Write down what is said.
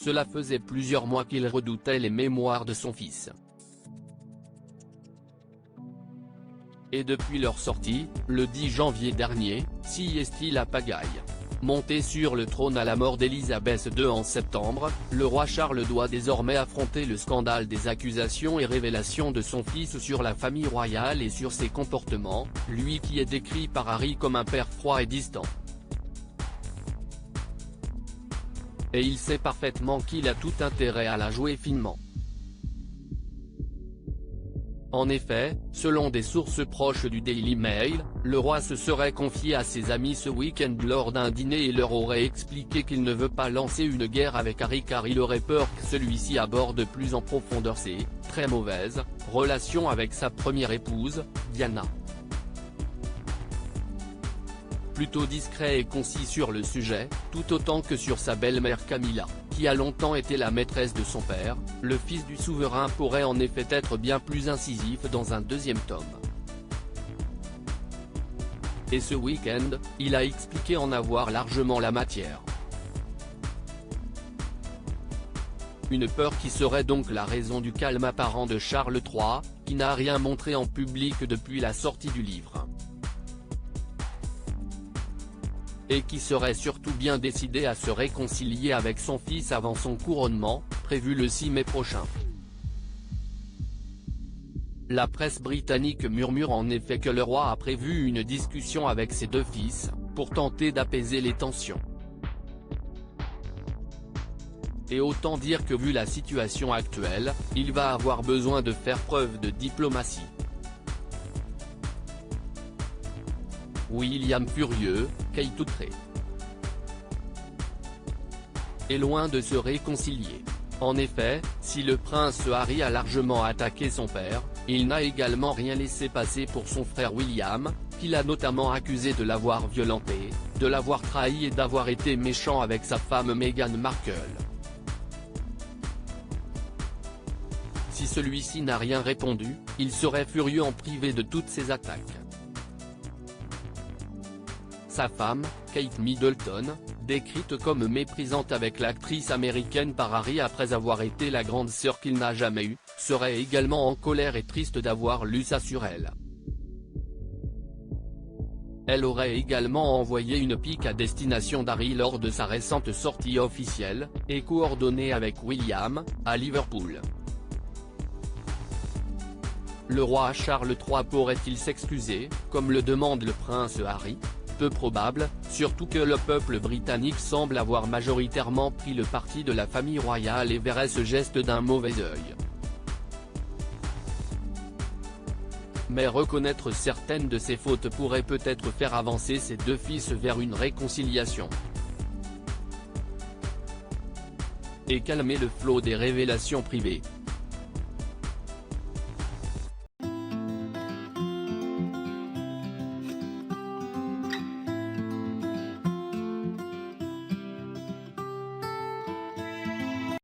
cela faisait plusieurs mois qu'il redoutait les mémoires de son fils. Et depuis leur sortie, le 10 janvier dernier, s'y est-il la pagaille. Monté sur le trône à la mort d'Élisabeth II en septembre, le roi Charles doit désormais affronter le scandale des accusations et révélations de son fils sur la famille royale et sur ses comportements, lui qui est décrit par Harry comme un père froid et distant. Et il sait parfaitement qu'il a tout intérêt à la jouer finement. En effet, selon des sources proches du Daily Mail, le roi se serait confié à ses amis ce week-end lors d'un dîner et leur aurait expliqué qu'il ne veut pas lancer une guerre avec Harry car il aurait peur que celui-ci aborde plus en profondeur ses « très mauvaises » relations avec sa première épouse, Diana. Plutôt discret et concis sur le sujet, tout autant que sur sa belle-mère Camilla, qui a longtemps été la maîtresse de son père, le fils du souverain pourrait en effet être bien plus incisif dans un deuxième tome. Et ce week-end, il a expliqué en avoir largement la matière. Une peur qui serait donc la raison du calme apparent de Charles III, qui n'a rien montré en public depuis la sortie du livre. Et qui serait surtout bien décidé à se réconcilier avec son fils avant son couronnement, prévu le 6 mai prochain. La presse britannique murmure en effet que le roi a prévu une discussion avec ses deux fils, pour tenter d'apaiser les tensions. Et autant dire que vu la situation actuelle, il va avoir besoin de faire preuve de diplomatie. William furieux, Kate outrée. Et loin de se réconcilier. En effet, si le prince Harry a largement attaqué son père, il n'a également rien laissé passer pour son frère William, qu'il a notamment accusé de l'avoir violenté, de l'avoir trahi et d'avoir été méchant avec sa femme Meghan Markle. Si celui-ci n'a rien répondu, il serait furieux en privé de toutes ces attaques. Sa femme, Kate Middleton, décrite comme méprisante avec l'actrice américaine par Harry après avoir été la grande sœur qu'il n'a jamais eue, serait également en colère et triste d'avoir lu ça sur elle. Elle aurait également envoyé une pique à destination d'Harry lors de sa récente sortie officielle, et coordonnée avec William, à Liverpool. Le roi Charles III pourrait-il s'excuser, comme le demande le prince Harry ? Peu probable, surtout que le peuple britannique semble avoir majoritairement pris le parti de la famille royale et verrait ce geste d'un mauvais œil. Mais reconnaître certaines de ses fautes pourrait peut-être faire avancer ses deux fils vers une réconciliation. Et calmer le flot des révélations privées.